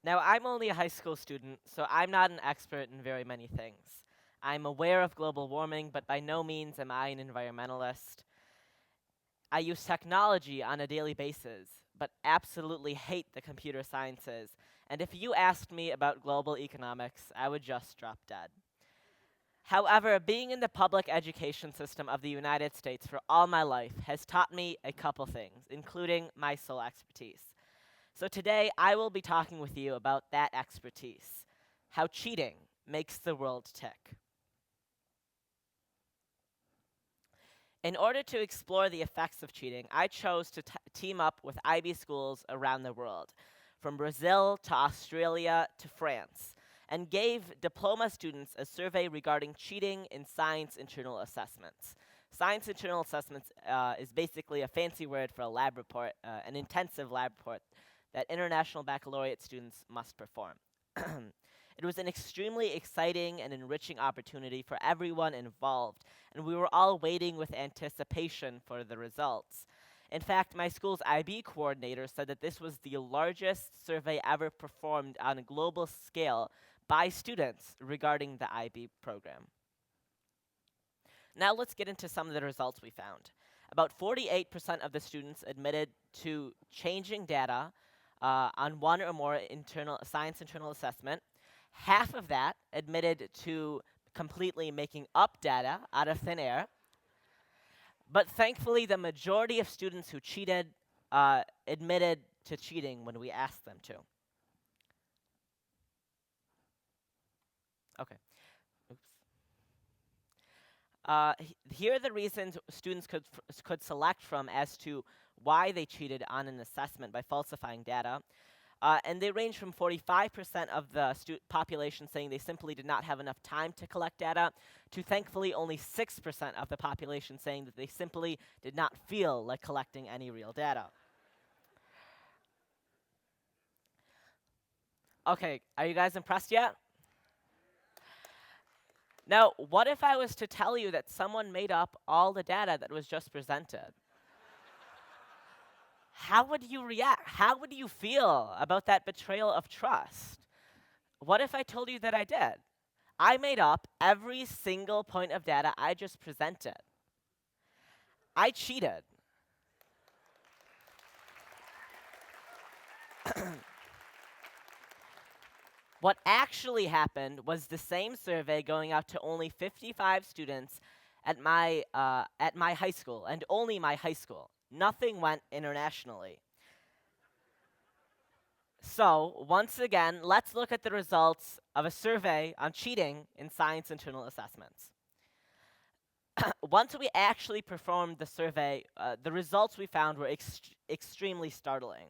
Now, I'm only a high school student, so I'm not an expert in very many things. I'm aware of global warming, but by no means am I an environmentalist. I use technology on a daily basis, but absolutely hate the computer sciences. And if you asked me about global economics, I would just drop dead. However, being in the public education system of the United States for all my life has taught me a couple things, including my sole expertise. So today, I will be talking with you about that expertise, how cheating makes the world tick. In order to explore the effects of cheating, I chose to team up with IB schools around the world, from Brazil to Australia to France, and gave diploma students a survey regarding cheating in science internal assessments. Science internal assessments is basically a fancy word for a lab report, an intensive lab report that international baccalaureate students must perform. It was an extremely exciting and enriching opportunity for everyone involved, and we were all waiting with anticipation for the results. In fact, my school's IB coordinator said that this was the largest survey ever performed on a global scale by students regarding the IB program. Now let's get into some of the results we found. About 48% of the students admitted to changing data on one or more science internal assessment. Half of that admitted to completely making up data out of thin air. But thankfully, the majority of students who cheated admitted to cheating when we asked them to. Okay. Oops. Here are the reasons students could select from as to why they cheated on an assessment by falsifying data. And they range from 45% of the population saying they simply did not have enough time to collect data, to thankfully only 6% of the population saying that they simply did not feel like collecting any real data. Okay, are you guys impressed yet? Now, what if I was to tell you that someone made up all the data that was just presented? How would you react? How would you feel about that betrayal of trust? What if I told you that I did? I made up every single point of data I just presented. I cheated. What actually happened was the same survey going out to only 55 students at my high school, and only my high school. Nothing went internationally. So, once again, let's look at the results of a survey on cheating in science internal assessments. Once we actually performed the survey, the results we found were extremely startling.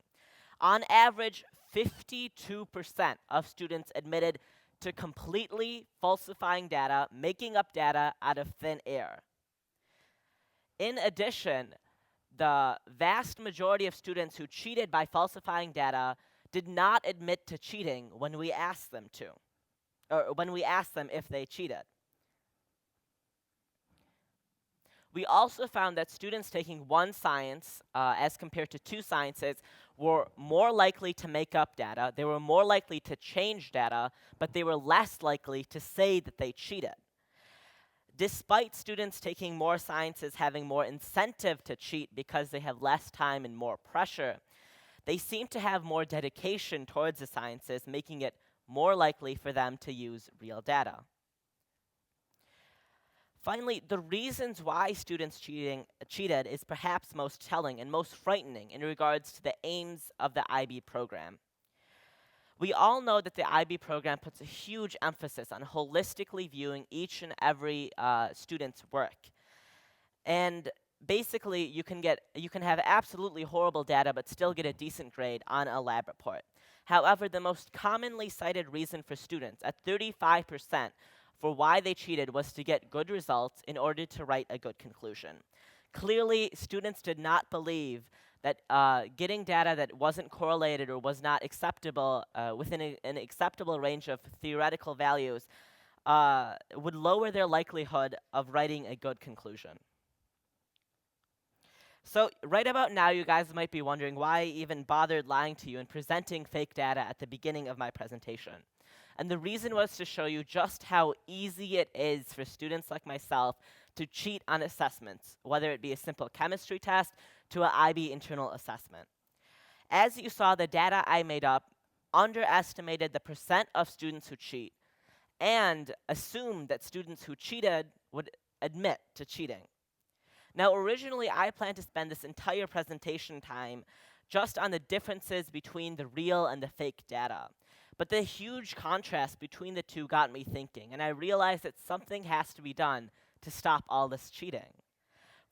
On average, 52% of students admitted to completely falsifying data, making up data out of thin air. In addition, the vast majority of students who cheated by falsifying data did not admit to cheating when we asked them to, or when we asked them if they cheated. We also found that students taking one science as compared to two sciences were more likely to make up data, they were more likely to change data, but they were less likely to say that they cheated. Despite students taking more sciences having more incentive to cheat because they have less time and more pressure, they seem to have more dedication towards the sciences, making it more likely for them to use real data. Finally, the reasons why students cheated is perhaps most telling and most frightening in regards to the aims of the IB program. We all know that the IB program puts a huge emphasis on holistically viewing each and every student's work. And basically, you can have absolutely horrible data but still get a decent grade on a lab report. However, the most commonly cited reason for students, at 35%, for why they cheated was to get good results in order to write a good conclusion. Clearly, students did not believe that getting data that wasn't correlated or was not acceptable within an acceptable range of theoretical values would lower their likelihood of writing a good conclusion. So right about now, you guys might be wondering why I even bothered lying to you and presenting fake data at the beginning of my presentation. And the reason was to show you just how easy it is for students like myself to cheat on assessments, whether it be a simple chemistry test to an IB internal assessment. As you saw, the data I made up underestimated the percent of students who cheat and assumed that students who cheated would admit to cheating. Now, originally, I planned to spend this entire presentation time just on the differences between the real and the fake data. But the huge contrast between the two got me thinking, and I realized that something has to be done to stop all this cheating.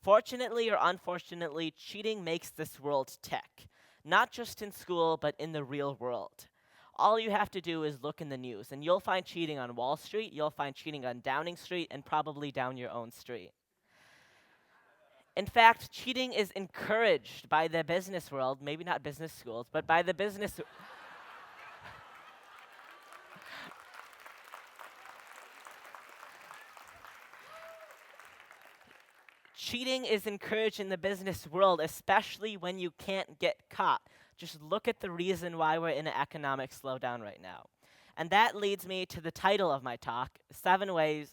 Fortunately or unfortunately, cheating makes this world tick, not just in school, but in the real world. All you have to do is look in the news, and you'll find cheating on Wall Street, you'll find cheating on Downing Street, and probably down your own street. In fact, cheating is encouraged by the business world, maybe not business schools, but by the business. Cheating is encouraged in the business world, especially when you can't get caught. Just look at the reason why we're in an economic slowdown right now. And that leads me to the title of my talk, 7 ways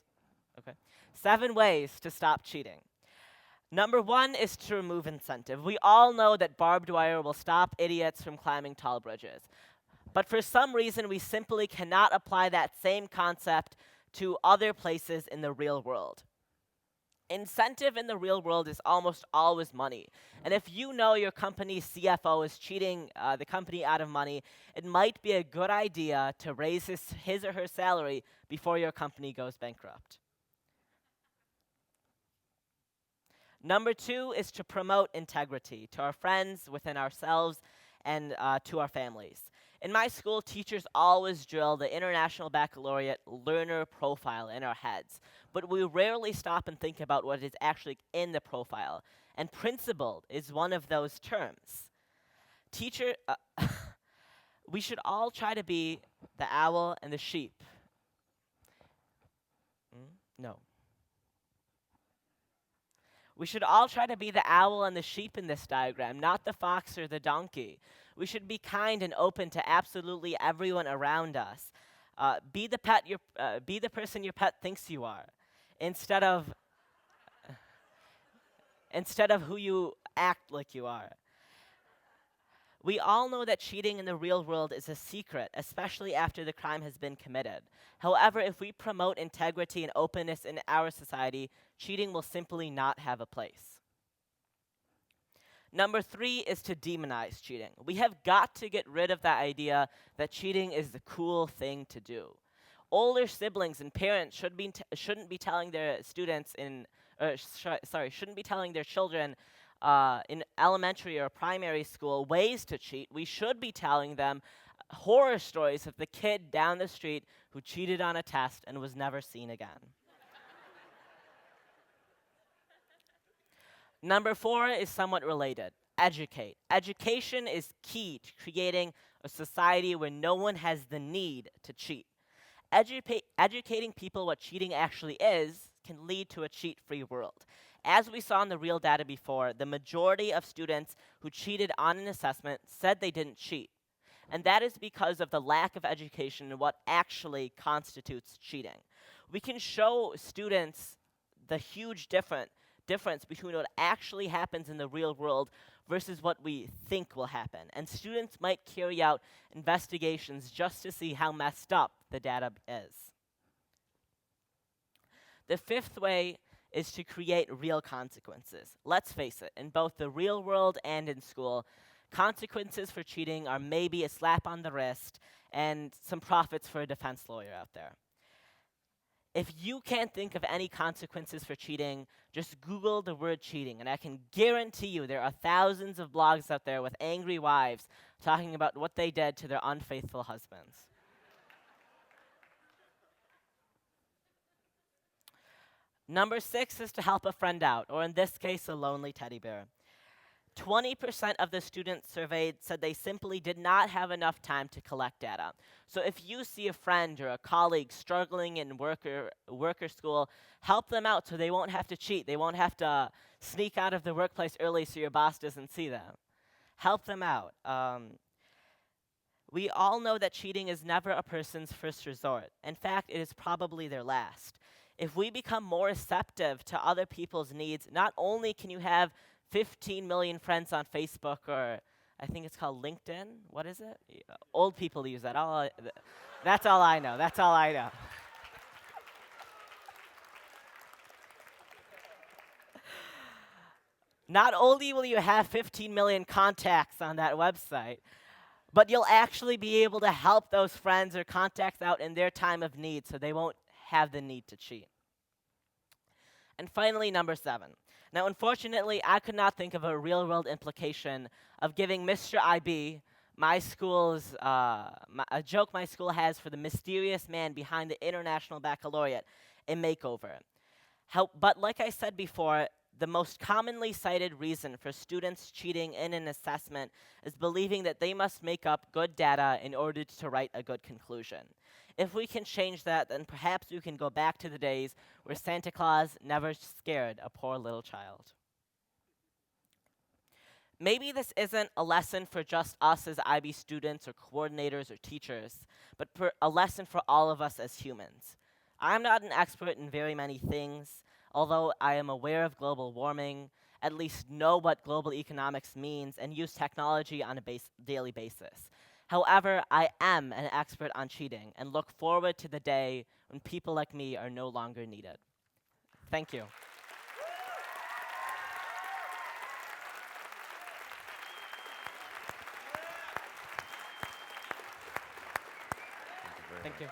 to stop cheating. Number 1 is to remove incentive. We all know that barbed wire will stop idiots from climbing tall bridges. But for some reason, we simply cannot apply that same concept to other places in the real world. Incentive in the real world is almost always money. And if you know your company's CFO is cheating the company out of money, it might be a good idea to raise his or her salary before your company goes bankrupt. Number 2 is to promote integrity to our friends, within ourselves, and to our families. In my school, teachers always drill the International Baccalaureate learner profile in our heads, but we rarely stop and think about what is actually in the profile, and principled is one of those terms. We should all try to be the owl and the sheep. No. We should all try to be the owl and the sheep in this diagram, not the fox or the donkey. We should be kind and open to absolutely everyone around us. Be the person your pet thinks you are, instead of who you act like you are. We all know that cheating in the real world is a secret, especially after the crime has been committed. However, if we promote integrity and openness in our society, cheating will simply not have a place. Number 3 is to demonize cheating. We have got to get rid of that idea that cheating is the cool thing to do. Older siblings and parents shouldn't be telling their children in elementary or primary school ways to cheat. We should be telling them horror stories of the kid down the street who cheated on a test and was never seen again. Number 4 is somewhat related. Educate. Education is key to creating a society where no one has the need to cheat. Educating people what cheating actually is can lead to a cheat-free world. As we saw in the real data before, the majority of students who cheated on an assessment said they didn't cheat. And that is because of the lack of education in what actually constitutes cheating. We can show students the huge difference between what actually happens in the real world versus what we think will happen. And students might carry out investigations just to see how messed up the data is. The 5th way is to create real consequences. Let's face it, in both the real world and in school, consequences for cheating are maybe a slap on the wrist and some profits for a defense lawyer out there. If you can't think of any consequences for cheating, just Google the word cheating, and I can guarantee you there are thousands of blogs out there with angry wives talking about what they did to their unfaithful husbands. Number 6 is to help a friend out, or in this case, a lonely teddy bear. 20% of the students surveyed said they simply did not have enough time to collect data. So if you see a friend or a colleague struggling in work or school, help them out so they won't have to cheat. They won't have to sneak out of the workplace early so your boss doesn't see them. Help them out. We all know that cheating is never a person's first resort. In fact, it is probably their last. If we become more receptive to other people's needs, not only can you have 15 million friends on Facebook, or I think it's called LinkedIn. What is it? Old people use that. That's all I know. That's all I know. Not only will you have 15 million contacts on that website, but you'll actually be able to help those friends or contacts out in their time of need so they won't have the need to cheat. And finally, number 7. Now, unfortunately, I could not think of a real-world implication of giving Mr. IB, my school's, a joke my school has for the mysterious man behind the International Baccalaureate, a makeover. But like I said before, the most commonly cited reason for students cheating in an assessment is believing that they must make up good data in order to write a good conclusion. If we can change that, then perhaps we can go back to the days where Santa Claus never scared a poor little child. Maybe this isn't a lesson for just us as IB students or coordinators or teachers, but a lesson for all of us as humans. I'm not an expert in very many things, although I am aware of global warming, at least know what global economics means, and use technology on a daily basis. However, I am an expert on cheating and look forward to the day when people like me are no longer needed. Thank you. Thank you.